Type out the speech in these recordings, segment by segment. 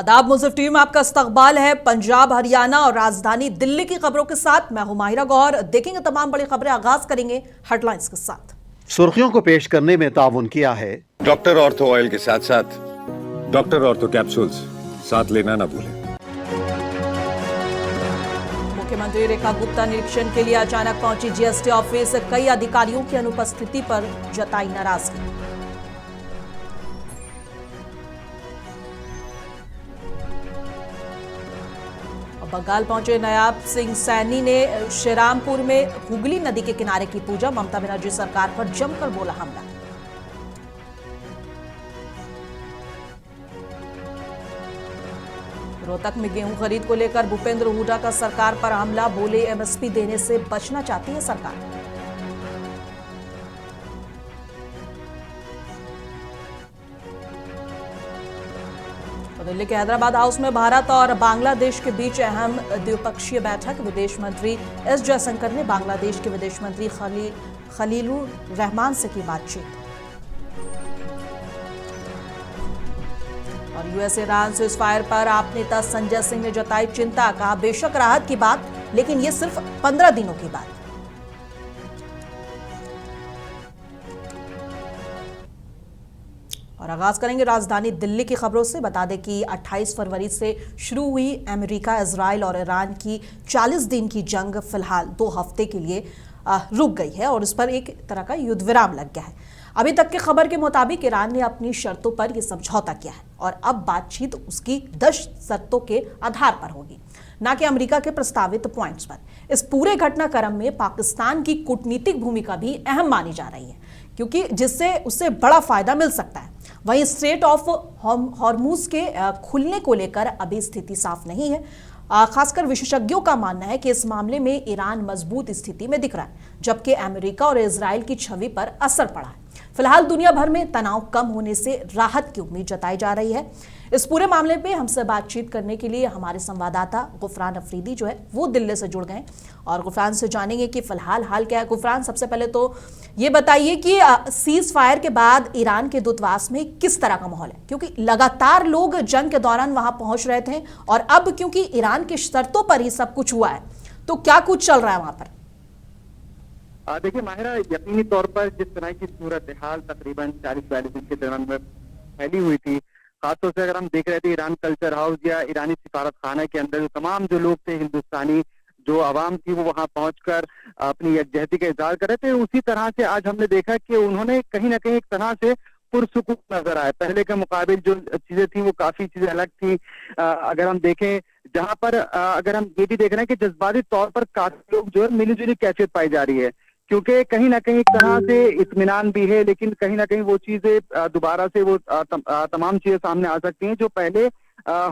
आदाब मुज़फ़्फ़र टीवी में आपका इस्तकबाल है। पंजाब, हरियाणा और राजधानी दिल्ली की खबरों के साथ मैं हूं माहिरा गौहर। देखेंगे तमाम बड़ी खबरें। आगाज करेंगे हेडलाइंस के साथ। सुर्खियों को पेश करने में ताउन किया है डॉक्टर ऑर्थो ऑयल के साथ साथ डॉक्टर ऑर्थो कैप्सूल्स साथ लेना ना भूलें। मुख्यमंत्री रेखा गुप्ता निरीक्षण के लिए अचानक पहुंची जीएसटी ऑफिस। कई अधिकारियों की अनुपस्थिति पर जताई नाराजगी। बंगाल पहुंचे नायब सिंह सैनी ने श्रीरामपुर में हुगली नदी के किनारे की पूजा। ममता बनर्जी सरकार पर जमकर बोला हमला। रोहतक में गेहूं खरीद को लेकर भूपेंद्र हुड्डा का सरकार पर हमला। बोले एमएसपी देने से बचना चाहती है सरकार। दिल्ली के हैदराबाद हाउस में भारत और बांग्लादेश के बीच अहम द्विपक्षीय बैठक। विदेश मंत्री एस जयशंकर ने बांग्लादेश के विदेश मंत्री खलीलुर रहमान से की बातचीत। और यूएस ईरान सीज़फायर पर आप नेता संजय सिंह ने जताई चिंता। कहा बेशक राहत की बात, लेकिन ये सिर्फ 15 दिनों की बात। और आगाज करेंगे राजधानी दिल्ली की खबरों से। बता दें कि 28 फरवरी से शुरू हुई अमेरिका, इजराइल और ईरान की 40 दिन की जंग फिलहाल 2 हफ्ते के लिए रुक गई है और इस पर एक तरह का युद्ध विराम लग गया है। अभी तक की खबर के मुताबिक ईरान ने अपनी शर्तों पर यह समझौता किया है और अब बातचीत उसकी 10 शर्तों के आधार पर होगी, न कि अमेरिका के प्रस्तावित पॉइंट्स पर। इस पूरे घटनाक्रम में पाकिस्तान की कूटनीतिक भूमिका भी अहम मानी जा रही है, क्योंकि जिससे उससे बड़ा फायदा मिल सकता है। वहीं स्ट्रेट ऑफ हॉर्मुज के खुलने को लेकर अभी स्थिति साफ नहीं है। खासकर विशेषज्ञों का मानना है कि इस मामले में ईरान मजबूत स्थिति में दिख रहा है, जबकि अमेरिका और इजराइल की छवि पर असर पड़ा है। फिलहाल दुनिया भर में तनाव कम होने से राहत की उम्मीद जताई जा रही है। इस पूरे मामले पे हमसे बातचीत करने के लिए हमारे संवाददाता गुफरान अफरीदी जो है वो दिल्ली से जुड़ गए और गुफरान से जानेंगे कि फिलहाल हाल क्या है। गुफरान, सबसे पहले तो ये बताइए कि सीज फायर के बाद ईरान के दूतावास में किस तरह का माहौल है, क्योंकि लगातार लोग जंग के दौरान वहां पहुंच रहे थे और अब क्योंकि ईरान की शर्तों पर ही सब कुछ हुआ है, तो क्या कुछ चल रहा है वहां पर? देखिए माहिरा, यकीनी तौर पर जिस तरह की सूरत हाल तकरीबन 40-42 दिन के दौरान में फैली हुई थी, खासतौर से अगर हम देख रहे थे ईरान कल्चर हाउस या ईरानी सिफारत खाना के अंदर तमाम जो लोग थे, हिंदुस्तानी जो आवाम थी, वो वहां पहुंचकर अपनी यकजहती का इजहार कर रहे थे। उसी तरह से आज हमने देखा कि उन्होंने कहीं ना कहीं एक तरह से पुरसुकून नजर आए। पहले के मुकाबले जो चीजें थी वो काफी चीजें अलग थी। अगर हम देखें, जहां पर अगर हम ये भी देख रहे हैं कि जज्बाती तौर पर काफी लोग जो है मिलीजुली कैफियत पाई जा रही है, क्योंकि कहीं ना कहीं एक तरह से इत्मीनान भी है, लेकिन कहीं ना कहीं वो चीजें दोबारा से वो तमाम चीजें सामने आ सकती हैं जो पहले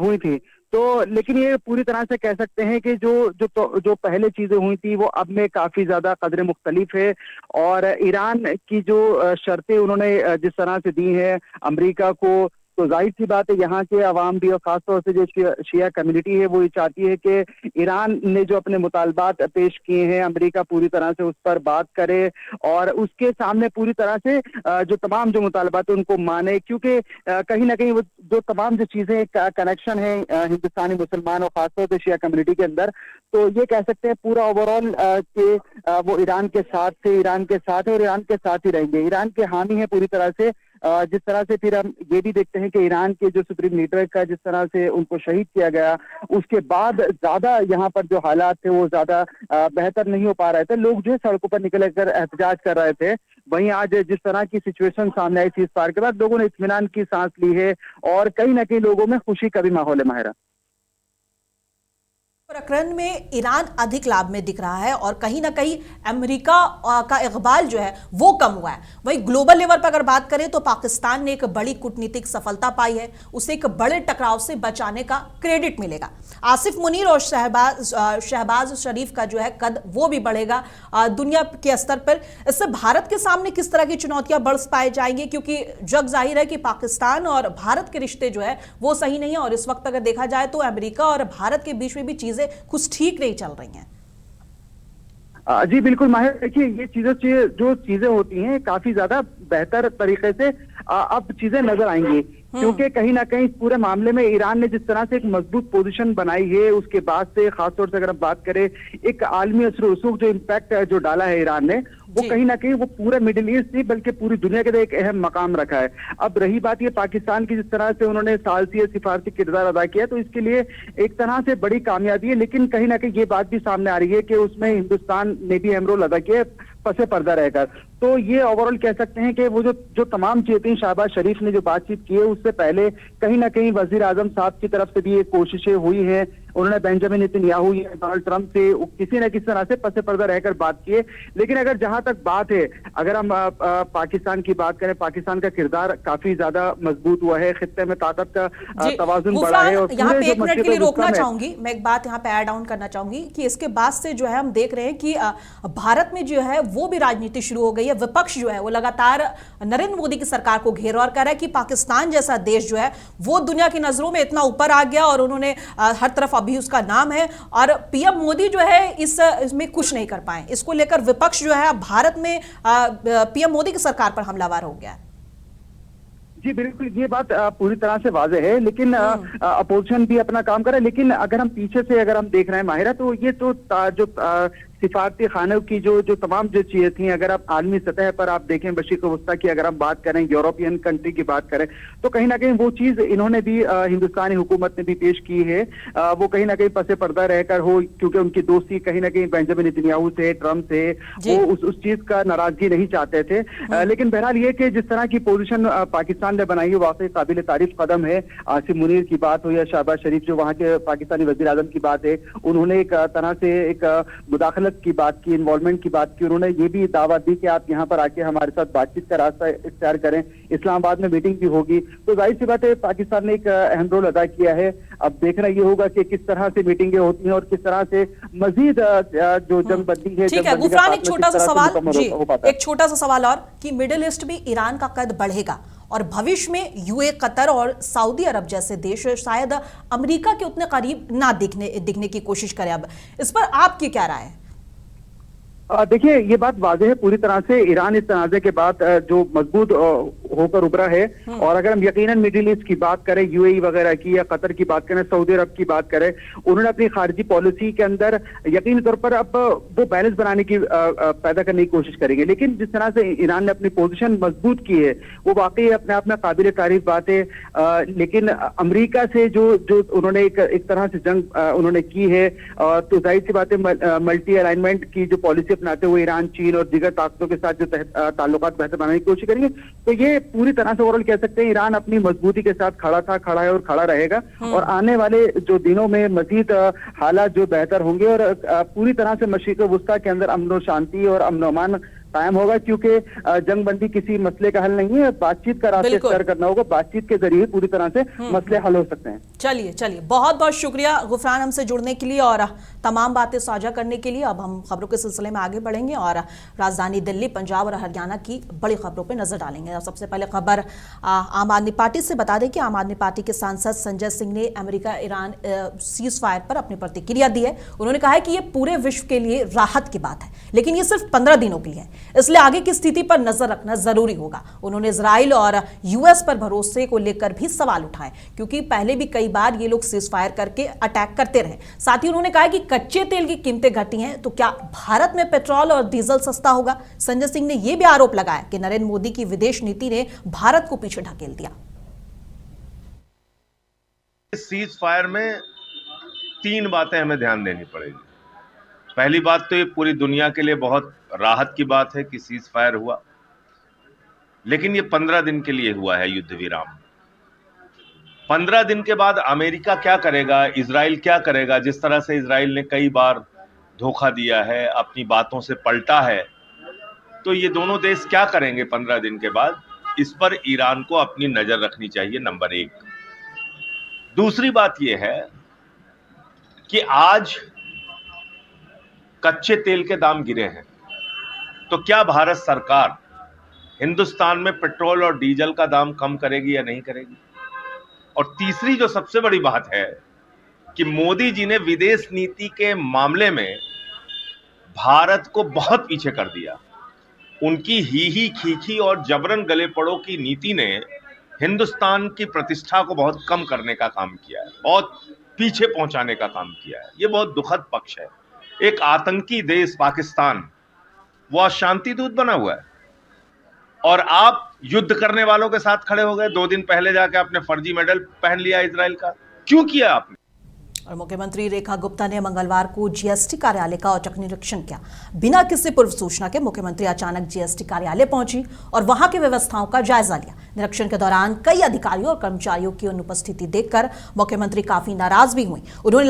हुई थी। तो लेकिन ये पूरी तरह से कह सकते हैं कि जो पहले चीजें हुई थी वो अब में काफी ज्यादा कदर मुख्तलिफ है। और ईरान की जो शर्तें उन्होंने जिस तरह से दी है अमेरिका को, तो जाहिर सी बात है यहाँ के अवाम भी और खासतौर से जो शिया कम्युनिटी है वो ये चाहती है कि ईरान ने जो अपने मुतालबात पेश किए हैं अमेरिका पूरी तरह से उस पर बात करे और उसके सामने पूरी तरह से जो तमाम जो मुतालबात है उनको माने, क्योंकि कहीं ना कहीं वो जो तमाम जो चीजें कनेक्शन है हिंदुस्तानी मुसलमान और खासतौर से शिया कम्युनिटी के अंदर, तो ये कह सकते हैं पूरा ओवरऑल के वो ईरान के साथ थे, ईरान के साथ है और ईरान के साथ ही रहेंगे, ईरान के हामी है पूरी तरह से। जिस तरह से फिर हम ये भी देखते हैं कि ईरान के जो सुप्रीम लीडर का जिस तरह से उनको शहीद किया गया, उसके बाद ज्यादा यहाँ पर जो हालात थे वो ज्यादा बेहतर नहीं हो पा रहे थे। लोग जो है सड़कों पर निकल कर एहतजाज कर रहे थे। वहीं आज जिस तरह की सिचुएशन सामने आई सीज़ फायर के बाद, लोगों ने इत्मीनान की सांस ली है और कहीं ना कहीं लोगों में खुशी का भी माहौल है। माहिरा, प्रकरण में ईरान अधिक लाभ में दिख रहा है और कहीं ना कहीं अमेरिका का इकबाल जो है वो कम हुआ है। वहीं ग्लोबल लेवल पर अगर बात करें तो पाकिस्तान ने एक बड़ी कूटनीतिक सफलता पाई है, उसे एक बड़े टकराव से बचाने का क्रेडिट मिलेगा। आसिफ मुनीर और शहबाज शरीफ का जो है कद वो भी बढ़ेगा दुनिया के स्तर पर। इससे भारत के सामने किस तरह की चुनौतियां बढ़ पाए जाएंगी, क्योंकि जग जाहिर है कि पाकिस्तान और भारत के रिश्ते जो है वो सही नहीं है और इस वक्त अगर देखा जाए तो अमेरिका और भारत के बीच में भी चीजें कुछ ठीक नहीं चल रही हैं। जी बिल्कुल माहिर, देखिए ये चीजें जो चीजें होती हैं काफी ज्यादा बेहतर तरीके से अब चीजें नजर आएंगी। क्योंकि कहीं ना कहीं इस पूरे मामले में ईरान ने जिस तरह से एक मजबूत पोजीशन बनाई है, उसके बाद से खासतौर से अगर हम बात करें एक आलमी असर रसूख जो इम्पैक्ट जो डाला है ईरान ने, वो जी। कहीं ना कहीं वो पूरे मिडिल ईस्ट नहीं बल्कि पूरी दुनिया के लिए एक अहम मकाम रखा है। अब रही बात ये पाकिस्तान की, जिस तरह से उन्होंने सालसी सिफारती किरदार अदा किया, तो इसके लिए एक तरह से बड़ी कामयाबी है। लेकिन कहीं ना कहीं ये बात भी सामने आ रही है कि उसमें हिंदुस्तान ने भी अहम रोल अदा किया पसे पर्दा रहकर। तो ये ओवरऑल कह सकते हैं कि वो जो तमाम चीजें थी, शहबाज शरीफ ने जो बातचीत की है, उससे पहले कहीं ना कहीं वजीर आजम साहब की तरफ से भी ये कोशिशें हुई हैं। उन्होंने बेंजामिन नेतन्याहू या डोनाल्ड ट्रंप से किसी न किसी तरह से पसे पर्दा रहकर बात की है। लेकिन अगर जहां तक बात है, अगर हम पाकिस्तान की बात करें, पाकिस्तान का किरदार काफी ज्यादा मजबूत हुआ है, खित्ते में ताकत का तवाजुन बढ़ा है। और यहाँ पूरे पे जो एक मिनट के लिए मशरिक़ रोकना वस्ता में- चाहूंगी, मैं एक बात यहाँ पे ऐड ऑन करना चाहूंगी कि इसके बाद से जो है हम देख रहे हैं कि भारत में जो है वो भी राजनीति शुरू हो गई है। विपक्ष जो है वो लगातार नरेंद्र मोदी की सरकार को घेरवार कर रहा है कि पाकिस्तान जैसा देश जो है वो दुनिया की नजरों में इतना ऊपर आ गया और उन्होंने हर तरफ अभी उसका नाम है, और पीएम मोदी जो है इसमें कुछ नहीं कर पाए। इसको लेकर विपक्ष जो है भारत में पीएम मोदी की सरकार पर हमलावर हो गया है। जी बिल्कुल, ये बात पूरी तरह से वाज़ेह है। लेकिन अपोजिशन भी अपना काम करे। लेकिन अगर हम पीछे से अगर हम देख रहे हैं माहिरा, तो ये तो जो सिफारती खानों की जो तमाम जो चीजें थी, अगर आप आलमी सतह पर आप देखें, मशरिक़ वस्ता की अगर हम बात करें, यूरोपियन कंट्री की बात करें, तो कहीं ना कहीं वो चीज इन्होंने भी हिंदुस्तानी हुकूमत ने भी पेश की है। वो कहीं ना कहीं पसे पर्दा रहकर हो, क्योंकि उनकी दोस्ती कहीं ना कहीं बेंजामिन नेतन्याहू से, ट्रंप से, वो उस चीज का नाराजगी नहीं चाहते थे। लेकिन बहरहाल ये कि जिस तरह की पोजीशन पाकिस्तान ने बनाई है, वाकई काबिल तारीफ कदम है। आसिफ मुनीर की बात हो या शहबाज शरीफ जो वहाँ के पाकिस्तानी वजीर आजम की बात है, उन्होंने एक तरह से एक मुदाखलत की बात की, इन्वॉल्वमेंट की बात की। उन्होंने ये भी दावत दी कि आप यहाँ पर आके हमारे साथ बातचीत का रास्ता इख्तियार करें, इस्लामाबाद में मीटिंग भी होगी। तो जाहिर सी बात है पाकिस्तान ने एक अहम रोल अदा किया है। अब देखना ये होगा कि किस तरह से मीटिंगें होती हैं और किस तरह से मजीद जो जंगबंदी है। ठीक है गुफरान, एक छोटा सा सवाल जी, है। एक छोटा सा सवाल और कि मिडिल ईस्ट में ईरान का कद बढ़ेगा और भविष्य में यूए, कतर और सऊदी अरब जैसे देश शायद अमेरिका के उतने करीब ना दिखने की कोशिश करें। अब इस पर आपकी क्या राय है? देखिए, ये बात वाज़ेह है पूरी तरह से। ईरान इस तनाज़े के बाद जो मजबूत होकर उभरा है। और अगर हम यकीनन मिडिल ईस्ट की बात करें, यूएई वगैरह की या कतर की बात करें, सऊदी अरब की बात करें, उन्होंने अपनी खारजी पॉलिसी के अंदर यकीनी तौर पर अब वो बैलेंस बनाने की पैदा करने की कोशिश करेंगे। लेकिन जिस तरह से ईरान ने अपनी पोजीशन मजबूत की है, वो वाकई अपने आप में काबिल तारीफ बात है। लेकिन अमेरिका से जो उन्होंने एक तरह से जंग उन्होंने की है, तो जाहिर सी बात है मल्टी अलाइनमेंट की जो पॉलिसी अपनाते हुए ईरान, चीन और दीगर ताकतों के साथ जो ताल्लुकात बेहतर बनाने की कोशिश करेंगे, तो ये पूरी तरह से ओवरऑल कह सकते हैं ईरान अपनी मजबूती के साथ खड़ा था, खड़ा है और खड़ा रहेगा। और आने वाले जो दिनों में मजीद हालात जो बेहतर होंगे और पूरी तरह से मशरिक़ वस्ता के अंदर अमन और शांति और अमन अमान कायम होगा। क्योंकि जंगबंदी किसी मसले का हल नहीं है, बातचीत का रास्ता इख्तियार करना होगा। बातचीत के जरिए पूरी तरह से मसले हल हो सकते हैं। चलिए बहुत बहुत शुक्रिया गुफरान हमसे जुड़ने के लिए और तमाम बातें साझा करने के लिए। अब हम खबरों के सिलसिले में आगे बढ़ेंगे और राजधानी दिल्ली, पंजाब और हरियाणा की बड़ी खबरों पर नजर डालेंगे। सबसे पहले खबर आम आदमी पार्टी से बता दें कि आम आदमी पार्टी के सांसद संजय सिंह ने अमेरिका ईरान सीज फायर पर अपनी प्रतिक्रिया दी है। उन्होंने कहा है कि यह पूरे विश्व के लिए राहत की बात है, लेकिन ये सिर्फ 15 दिनों के लिए है, इसलिए आगे की स्थिति पर नजर रखना जरूरी होगा। उन्होंने इजराइल और यूएस पर भरोसे को लेकर भी सवाल उठाए, क्योंकि पहले भी कई बार ये लोग सीज फायर करके अटैक करते रहे। साथ ही उन्होंने कहा कि कच्चे तेल की कीमतें घटी हैं, तो क्या भारत में पेट्रोल और डीजल सस्ता होगा? संजय सिंह ने यह भी आरोप लगाया कि नरेंद्र मोदी की विदेश नीति ने भारत को पीछे ढकेल दिया। सीज फायर में 3 बातें हमें ध्यान देनी पड़ेगी। पहली बात तो ये पूरी दुनिया के लिए बहुत राहत की बात है कि सीज फायर हुआ, लेकिन ये 15 दिन के लिए हुआ है युद्ध विराम। 15 दिन के बाद अमेरिका क्या करेगा, इजराइल क्या करेगा? जिस तरह से इजराइल ने कई बार धोखा दिया है, अपनी बातों से पलटा है, तो ये दोनों देश क्या करेंगे 15 दिन के बाद? इस पर ईरान को अपनी नजर रखनी चाहिए, नंबर 1। दूसरी बात यह है कि आज कच्चे तेल के दाम गिरे हैं, तो क्या भारत सरकार हिंदुस्तान में पेट्रोल और डीजल का दाम कम करेगी या नहीं करेगी? और तीसरी जो सबसे बड़ी बात है कि मोदी जी ने विदेश नीति के मामले में भारत को बहुत पीछे कर दिया। उनकी ही खीखी और जबरन गले पड़ो की नीति ने हिंदुस्तान की प्रतिष्ठा को बहुत कम करने का काम किया है, बहुत पीछे पहुंचाने का काम किया है। ये बहुत दुखद पक्ष है। एक आतंकी देश पाकिस्तान वो शांति दूत बना हुआ है और आप युद्ध करने वालों के साथ खड़े हो गए। 2 दिन पहले जाके आपने फर्जी मेडल पहन लिया इजराइल का। क्यों किया आपने? और मुख्यमंत्री रेखा गुप्ता ने मंगलवार को जीएसटी कार्यालय का औचक निरीक्षण किया। बिना किसी पूर्व सूचना के मुख्यमंत्री अचानक जीएसटी कार्यालय पहुंची और वहां की व्यवस्थाओं का जायजा लिया। निरीक्षण के दौरान कई अधिकारियों और कर्मचारियों की अनुपस्थिति देखकर मुख्यमंत्री काफी नाराज भी हुई। उन्होंने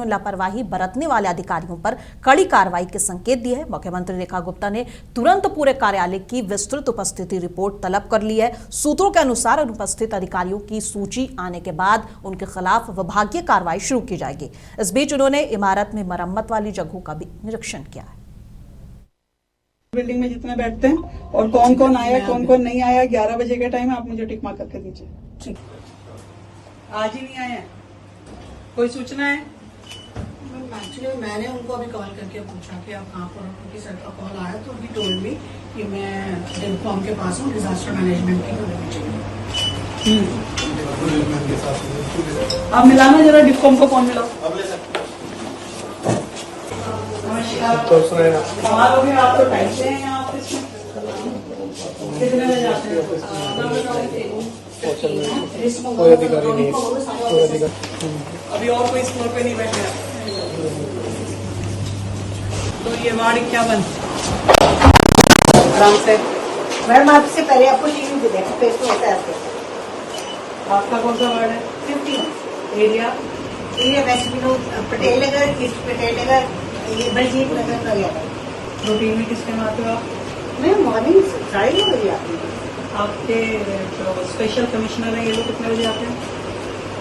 लापरवाही बरतने वाले अधिकारियों पर कड़ी कार्रवाई के संकेत दिए हैं। मुख्यमंत्री रेखा गुप्ता ने तुरंत पूरे कार्यालय की विस्तृत उपस्थिति रिपोर्ट तलब कर ली है। सूत्रों के अनुसार अनुपस्थित अधिकारियों की सूची आने के बाद उनके खिलाफ विभागीय कार्रवाई शुरू की जाएगी। इस बीच उन्होंने इमारत में मरम्मत वाली जगहों का भी निरीक्षण किया है। बिल्डिंग में जितने बैठते हैं और कौन कौन आया कौन कौन नहीं आया, 11 बजे के टाइम आप मुझे टिक मार्क करके दीजिए। ठीक, आज ही नहीं आया, कोई सूचना है? एक्चुअली मैंने उनको अभी कॉल करके पूछा कि आप कहाँ पर हो, उनकी सर का कॉल आया तो ही टोल्ड मी कि मैं डिस्कॉम के पास हूँ, डिजास्टर मैनेजमेंट की। आप मिलाना जरा डिस्कॉम को, कौन मिलाओ? कमाल हो गया, आप तो टाइम से हैं यहाँ ऑफिस में। कितने बजे जाते हैं? कोई अधिकारी नहीं, अभी और कोई स्टोर पे नहीं बैठे हैं। तो ये वार्ड 51 आराम से। मैडम आपसे पहले आपको लीव दे दें, फेस टू फेस। आपका कौन सा वार्ड है? 50 area waste Vinod Patel Nagar, east Patel Nagar, ये बलजीत नगर का गया। रूटीन में किस टाइम आते हो आप? मैं मॉर्निंग 9:30 बजे आती हूँ। आपके जो स्पेशल कमिश्नर हैं ये लोग कितने बजे आते हैं?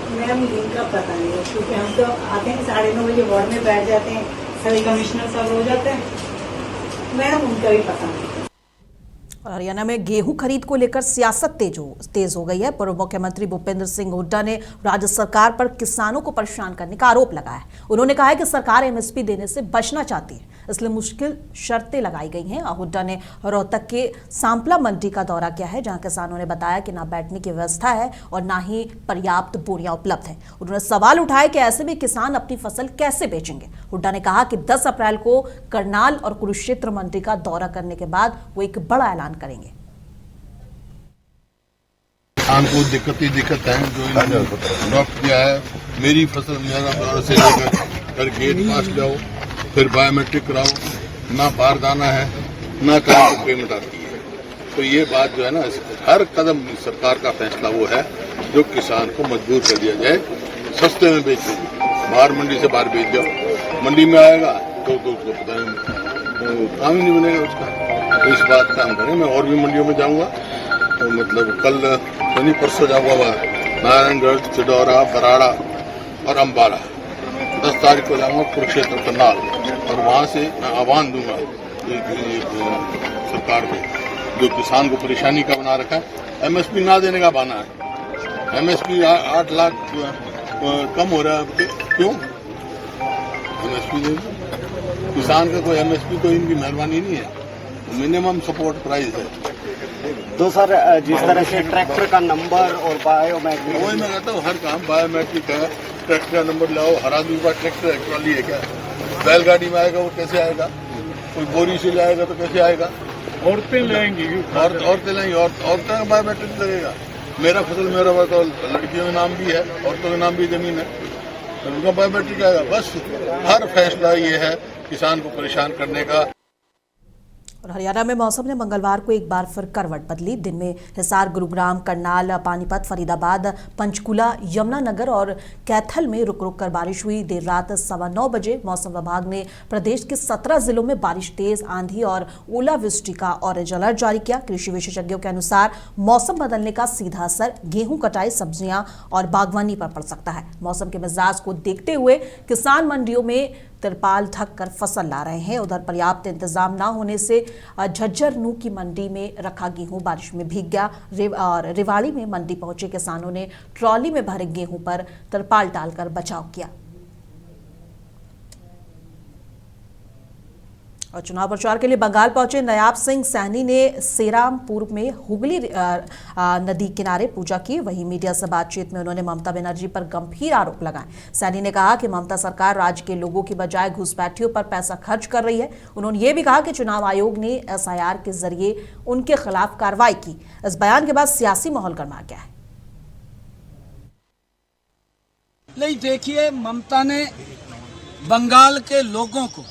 मैम इनका पता नहीं है क्योंकि हम तो आते हैं 9:30 बजे वार्ड में बैठ जाते हैं। सभी कमिश्नर साहब हो जाते हैं? मैडम उनका भी पता नहीं। और हरियाणा में गेहूं खरीद को लेकर सियासत तेज हो गई है। पूर्व मुख्यमंत्री भूपेंद्र सिंह हुड्डा ने राज्य सरकार पर किसानों को परेशान करने का आरोप लगाया है। उन्होंने कहा है कि सरकार एमएसपी देने से बचना चाहती है, इसलिए मुश्किल शर्तें लगाई गई हैं। हुड्डा ने रोहतक के सांपला मंडी का दौरा किया है, जहां किसानों ने बताया कि ना बैठने की व्यवस्था है और ना ही पर्याप्त बोरियां उपलब्ध हैं। उन्होंने सवाल उठाया कि ऐसे में किसान अपनी फसल कैसे बेचेंगे। हुड्डा ने कहा कि 10 अप्रैल को करनाल और कुरुक्षेत्र मंडी का दौरा करने के बाद वो एक बड़ा ऐलान करेंगे। किसान को दिक्कत है जो इन्होंने ड्रॉप किया है। मेरी फसल मेरा दौर से लेकर गेट पास जाओ, फिर बायोमेट्रिक कराओ, ना बारदाना है ना कहीं पेमेंट आती है। तो ये बात जो है ना, हर कदम सरकार का फैसला वो है जो किसान को मजबूर कर दिया जाए सस्ते में बेचने की। बाहर मंडी से बाहर बेच जाओ, मंडी में आएगा तो उसको पता नहीं, काम ही नहीं बनेगा उसका। तो इस बात का हम करें। मैं और भी मंडियों में जाऊंगा, तो मतलब कल शनि परसों जाऊंगा नारायणगढ़, चिडौरा, बराड़ा और अम्बाला। 10 तारीख को जाऊंगा कुरुक्षेत्र करनाल और वहां से मैं आह्वान दूंगा सरकार को जो किसान को परेशानी का बना रखा है। एमएसपी ना देने का बहाना है। एमएसपी 8 लाख कम हो रहा है, क्यों एमएसपी देंगे? किसान का कोई एमएसपी तो इनकी मेहरबानी नहीं है, मिनिमम सपोर्ट प्राइस है। तो सर जिस तरह से ट्रैक्टर का नंबर और बायोमेट्रिक, वही मैं कहता हूँ हर काम बायोमेट्रिक है। ट्रैक्टर का नंबर लाओ, हर आदमी का ट्रैक्टर है, ट्रॉली है क्या? बैलगाड़ी में आएगा वो कैसे आएगा? कोई बोरी से लाएगा तो कैसे आएगा? औरतें लाएंगी, औरतें लाएंगी, औरतें का बायोमेट्रिक लगेगा। मेरा फसल मेरा तो लड़कियों के नाम भी है, औरतों के नाम भी जमीन है, तो उनका बायोमेट्रिक आएगा। बस हर फैसला ये है किसान को परेशान करने का। और हरियाणा में मौसम ने मंगलवार को एक बार फिर करवट बदली। दिन में हिसार, गुरुग्राम, करनाल, पानीपत, फरीदाबाद, पंचकुला, यमुनानगर और कैथल में रुक रुक कर बारिश हुई। देर रात 9:15 बजे मौसम विभाग ने प्रदेश के 17 जिलों में बारिश, तेज आंधी और ओलावृष्टि का ऑरेंज अलर्ट जारी किया। कृषि विशेषज्ञों के अनुसार मौसम बदलने का सीधा असर गेहूं कटाई, सब्जियां और बागवानी पर पड़ सकता है। मौसम के मिजाज को देखते हुए किसान मंडियों में तिरपाल ढक कर फसल ला रहे हैं। उधर पर्याप्त इंतजाम न होने से झज्जर नू की मंडी में रखा गेहूं बारिश में भीग गया और रेवाड़ी में मंडी पहुंचे किसानों ने ट्रॉली में भरे गेहूं पर तिरपाल डालकर बचाव किया। और चुनाव प्रचार के लिए बंगाल पहुंचे नायाब सिंह सैनी ने सेरामपुर में हुगली नदी किनारे पूजा की। वहीं मीडिया से बातचीत में उन्होंने ममता बनर्जी पर गंभीर आरोप लगाए। सैनी ने कहा कि ममता सरकार राज्य के लोगों की बजाय घुसपैठियों पर पैसा खर्च कर रही है। उन्होंने ये भी कहा कि चुनाव आयोग ने SIR के जरिए उनके खिलाफ कार्रवाई की। इस बयान के बाद सियासी माहौल गर्मा गया है। नहीं, देखिए, ममता ने बंगाल के लोगों को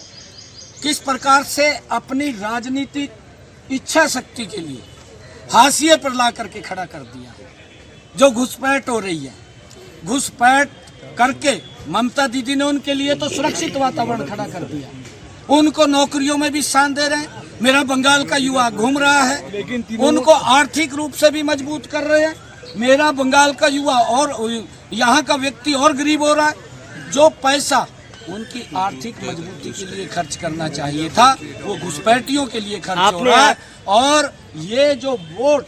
किस प्रकार से अपनी राजनीतिक इच्छा शक्ति के लिए हाशिए पर ला करके खड़ा कर दिया। जो घुसपैठ हो रही है, घुसपैठ करके ममता दीदी ने उनके लिए तो सुरक्षित वातावरण खड़ा कर दिया। उनको नौकरियों में भी स्थान दे रहे हैं। मेरा बंगाल का युवा घूम रहा है, उनको आर्थिक रूप से भी मजबूत कर रहे हैं। मेरा बंगाल का युवा और यहाँ का व्यक्ति और गरीब हो रहा है। जो पैसा उनकी आर्थिक मजबूती के लिए खर्च करना चाहिए था, वो घुसपैठियों के लिए खर्च हो रहा है। और ये जो वोट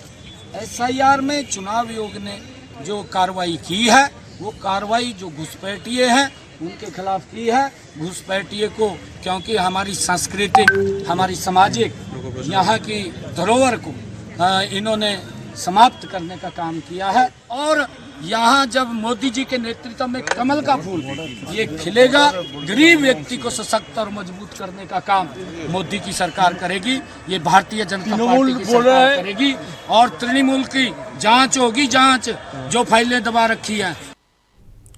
SIR में चुनाव आयोग ने जो कार्रवाई की है, वो कार्रवाई जो घुसपैठिए हैं उनके खिलाफ की है। घुसपैठिए को, क्योंकि हमारी सांस्कृतिक, हमारी सामाजिक, यहाँ की धरोहर को इन्होंने समाप्त करने का काम किया है। और यहाँ जब मोदी जी के नेतृत्व में कमल का फूल ये खिलेगा, गरीब व्यक्ति को सशक्त और मजबूत करने का काम मोदी की सरकार करेगी। ये भारतीय जनता पार्टी की सरकार करेगी। और तृणमूल की जांच होगी, जांच जो फाइलें दबा रखी हैं।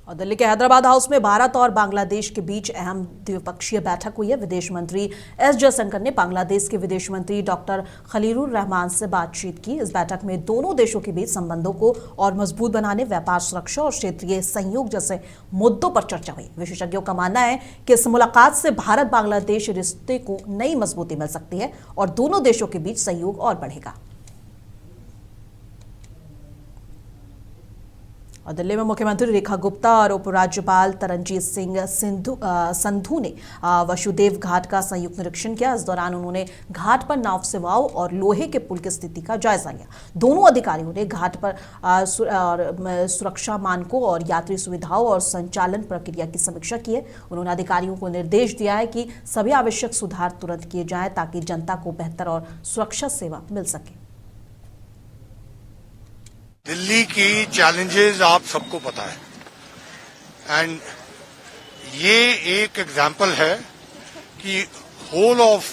और दिल्ली के हैदराबाद हाउस में भारत और बांग्लादेश के बीच अहम द्विपक्षीय बैठक हुई है। विदेश मंत्री S जयशंकर ने बांग्लादेश के विदेश मंत्री डॉक्टर खलीलुर रहमान से बातचीत की। इस बैठक में दोनों देशों के बीच संबंधों को और मजबूत बनाने, व्यापार, सुरक्षा और क्षेत्रीय सहयोग जैसे मुद्दों पर चर्चा हुई। विशेषज्ञों का मानना है कि इस मुलाकात से भारत बांग्लादेश रिश्ते को नई मजबूती मिल सकती है और दोनों देशों के बीच सहयोग और बढ़ेगा। और दिल्ली में मुख्यमंत्री रेखा गुप्ता और उपराज्यपाल तरनजीत सिंह संधू ने वसुदेव घाट का संयुक्त निरीक्षण किया। इस दौरान उन्होंने घाट पर नाव सेवाओं और लोहे के पुल की स्थिति का जायजा लिया। दोनों अधिकारियों ने घाट पर सुरक्षा मानकों और यात्री सुविधाओं और संचालन प्रक्रिया की समीक्षा की है। उन्होंने अधिकारियों को निर्देश दिया है कि सभी आवश्यक सुधार तुरंत किए जाएं ताकि जनता को बेहतर और सुरक्षित सेवा मिल सके। दिल्ली की चैलेंजेस आप सबको पता है एंड ये एक एग्जाम्पल है कि होल ऑफ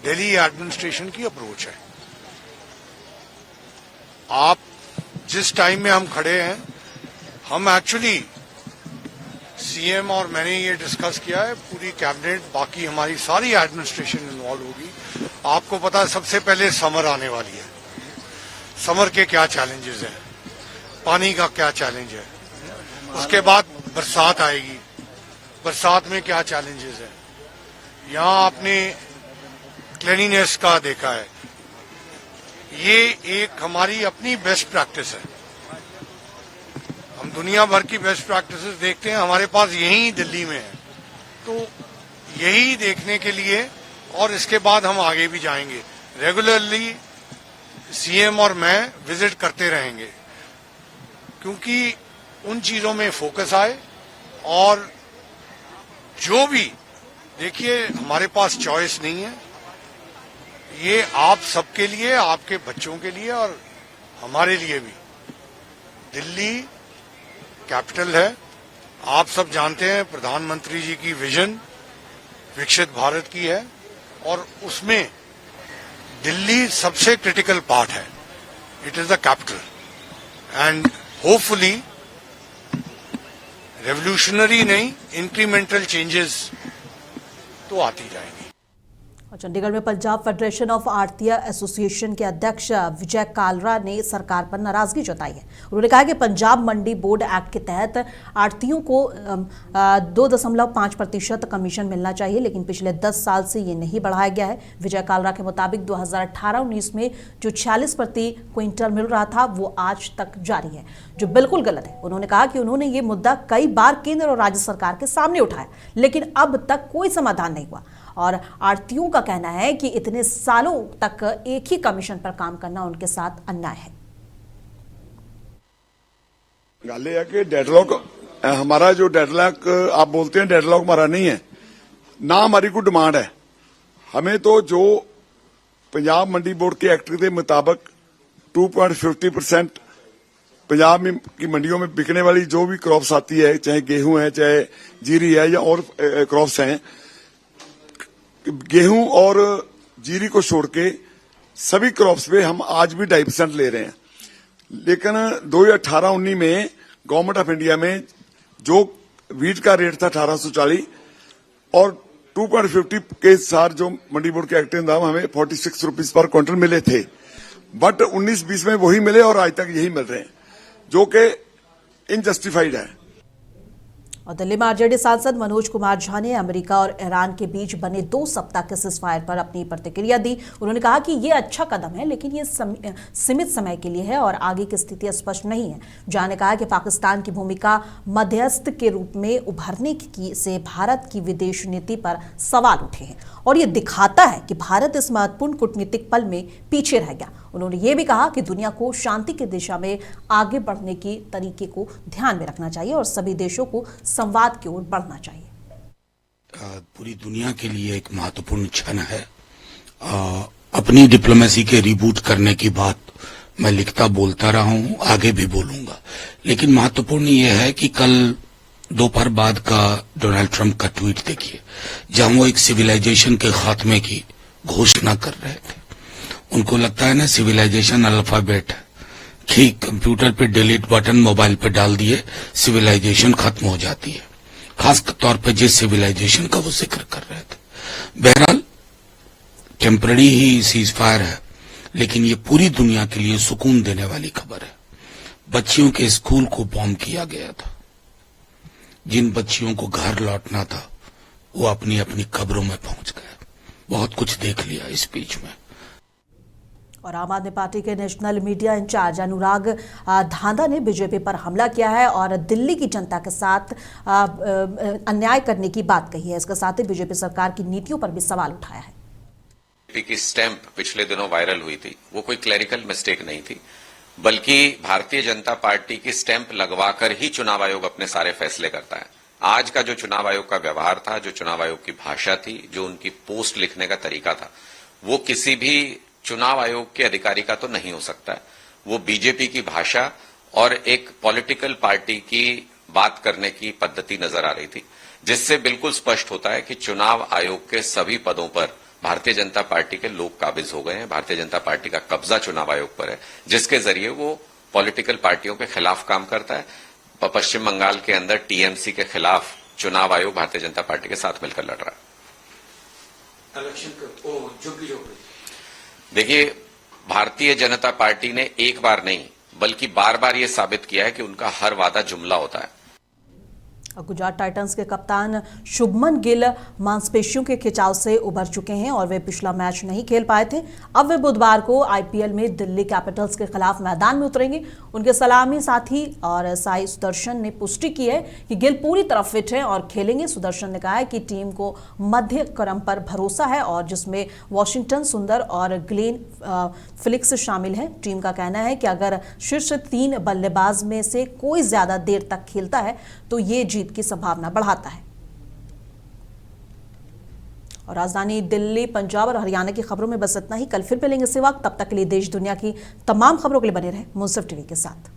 दिल्ली एडमिनिस्ट्रेशन की अप्रोच है। आप जिस टाइम में हम खड़े हैं, हम एक्चुअली CM और मैंने ये डिस्कस किया है, पूरी कैबिनेट, बाकी हमारी सारी एडमिनिस्ट्रेशन इन्वॉल्व होगी। आपको पता है सबसे पहले समर आने वाली है। समर के क्या चैलेंजेस हैं, पानी का क्या चैलेंज है, उसके बाद बरसात आएगी, बरसात में क्या चैलेंजेस है। यहाँ आपने क्लीनिनेस का देखा है, ये एक हमारी अपनी बेस्ट प्रैक्टिस है। हम दुनिया भर की बेस्ट प्रैक्टिसेस देखते हैं, हमारे पास यही दिल्ली में है। तो यही देखने के लिए और इसके बाद हम आगे भी जाएंगे। रेगुलरली CM और मैं विजिट करते रहेंगे, क्योंकि उन चीजों में फोकस आए। और जो भी, देखिए, हमारे पास चॉइस नहीं है, ये आप सबके लिए, आपके बच्चों के लिए और हमारे लिए भी। दिल्ली कैपिटल है, आप सब जानते हैं प्रधानमंत्री जी की विजन विकसित भारत की है और उसमें दिल्ली सबसे क्रिटिकल पार्ट है। It is the capital and hopefully revolutionary नहीं, इंक्रीमेंटल चेंजेस तो आती जाएंगी। और चंडीगढ़ में पंजाब फेडरेशन ऑफ आढ़तिया एसोसिएशन के अध्यक्ष विजय कालरा ने सरकार पर नाराजगी जताई है। उन्होंने कहा कि पंजाब मंडी बोर्ड एक्ट के तहत आढ़तियों को 2.5% कमीशन मिलना चाहिए, लेकिन पिछले 10 साल से ये नहीं बढ़ाया गया है। विजय कालरा के मुताबिक 2018-19 में जो 46 प्रति क्विंटल मिल रहा था वो आज तक जारी है, जो बिल्कुल गलत है। उन्होंने कहा कि उन्होंने ये मुद्दा कई बार केंद्र और राज्य सरकार के सामने उठाया, लेकिन अब तक कोई समाधान नहीं हुआ। और आढ़तियों का कहना है कि इतने सालों तक एक ही कमीशन पर काम करना उनके साथ अन्याय है। गल है कि डेडलॉक, हमारा जो डेडलॉक आप बोलते हैं, डेडलॉक हमारा नहीं है ना, हमारी कोई डिमांड है। हमें तो जो पंजाब मंडी बोर्ड के एक्ट के मुताबिक 2.50% पंजाब में की मंडियों में बिकने वाली जो भी क्रॉप्स आती है, चाहे गेहूं है, चाहे जीरी है या और क्रॉप्स हैं, गेहूं और जीरी को छोड़ के सभी क्रॉप्स पे हम आज भी 2.5% ले रहे हैं। लेकिन 2018-19 में गवर्नमेंट ऑफ इंडिया में जो वीट का रेट था 1840 और 2.50 के साथ जो मंडी बोर्ड के एक्ट के दाम हमें 46 रुपीज पर क्विंटल मिले थे, बट 19-20 में वही मिले और आज तक यही मिल रहे हैं, जो कि इनजस्टिफाइड है। और दिल्ली में आरजेडी सांसद मनोज कुमार झा ने अमेरिका और ईरान के बीच बने 2 सप्ताह के सीजफायर पर अपनी प्रतिक्रिया दी। उन्होंने कहा कि ये अच्छा कदम है, लेकिन ये सीमित समय के लिए है और आगे की स्थिति स्पष्ट नहीं है। झा ने कहा कि पाकिस्तान की भूमिका मध्यस्थ के रूप में उभरने की से भारत की विदेश नीति पर सवाल उठे हैं और ये दिखाता है कि भारत इस महत्वपूर्ण कूटनीतिक पल में पीछे रह गया। उन्होंने ये भी कहा कि दुनिया को शांति की दिशा में आगे बढ़ने की तरीके को ध्यान में रखना चाहिए और सभी देशों को संवाद की ओर बढ़ना चाहिए। पूरी दुनिया के लिए एक महत्वपूर्ण क्षण है। अपनी डिप्लोमेसी के रिबूट करने की बात मैं लिखता बोलता रहा हूं, आगे भी बोलूंगा, लेकिन महत्वपूर्ण यह है कि कल दोपहर बाद का डोनाल्ड ट्रंप का ट्वीट देखिए, जहां वो एक सिविलाइजेशन के खात्मे की घोषणा कर रहे थे। उनको लगता है ना सिविलाइजेशन अल्फाबेट है कि कंप्यूटर पे डिलीट बटन मोबाइल पे डाल दिए सिविलाइजेशन खत्म हो जाती है, खास तौर पे जिस सिविलाइजेशन का वो जिक्र कर रहे थे। बहरहाल टेम्पररी ही सीज फायर है, लेकिन ये पूरी दुनिया के लिए सुकून देने वाली खबर है। बच्चियों के स्कूल को बॉम्ब किया गया था। जिन बच्चियों को घर लौटना था वो अपनी अपनी कब्रों में पहुंच गए। बहुत कुछ देख लिया इस बीच में। और आम आदमी पार्टी के नेशनल मीडिया इंचार्ज अनुराग धांधा ने बीजेपी पर हमला किया है और दिल्ली की जनता के साथ अन्याय करने की बात कही है। इसके साथ ही बीजेपी सरकार की नीतियों पर भी सवाल उठाया है। बीजेपी की स्टैंप पिछले दिनों वायरल हुई थी, वो कोई क्लरिकल मिस्टेक नहीं थी, बल्कि भारतीय जनता पार्टी की स्टैंप लगवाकर ही चुनाव आयोग अपने सारे फैसले करता है। आज का जो चुनाव आयोग का व्यवहार था, जो चुनाव आयोग की भाषा थी, जो उनकी पोस्ट लिखने का तरीका था, वो किसी भी चुनाव आयोग के अधिकारी का तो नहीं हो सकता है। वो बीजेपी की भाषा और एक पॉलिटिकल पार्टी की बात करने की पद्धति नजर आ रही थी, जिससे बिल्कुल स्पष्ट होता है कि चुनाव आयोग के सभी पदों पर भारतीय जनता पार्टी के लोग काबिज हो गए हैं। भारतीय जनता पार्टी का कब्जा चुनाव आयोग पर है, जिसके जरिए वो पॉलिटिकल पार्टियों के खिलाफ काम करता है। पश्चिम बंगाल के अंदर टीएमसी के खिलाफ चुनाव आयोग भारतीय जनता पार्टी के साथ मिलकर लड़ रहा है। देखिए, भारतीय जनता पार्टी ने एक बार नहीं बल्कि बार बार यह साबित किया है कि उनका हर वादा जुमला होता है। गुजरात टाइटंस के कप्तान शुभमन गिल मांसपेशियों के खिंचाव से उबर चुके हैं और वे पिछला मैच नहीं खेल पाए थे। अब वे बुधवार को आईपीएल में दिल्ली कैपिटल्स के खिलाफ मैदान में उतरेंगे। उनके सलामी साथी और साई सुदर्शन ने पुष्टि की है कि गिल पूरी तरह फिट है और खेलेंगे। सुदर्शन ने कहा है कि टीम को मध्य क्रम पर भरोसा है और जिसमें वॉशिंगटन सुंदर और ग्लेन फिलिक्स शामिल हैं। टीम का कहना है कि अगर शीर्ष 3 बल्लेबाज में से कोई ज्यादा देर तक खेलता है तो ये जीत की संभावना बढ़ाता है। और राजधानी दिल्ली, पंजाब और हरियाणा की खबरों में बस इतना ही। कल फिर मिलेंगे इसी वक्त। तब तक के लिए देश दुनिया की तमाम खबरों के लिए बने रहे मुंसिफ टीवी के साथ।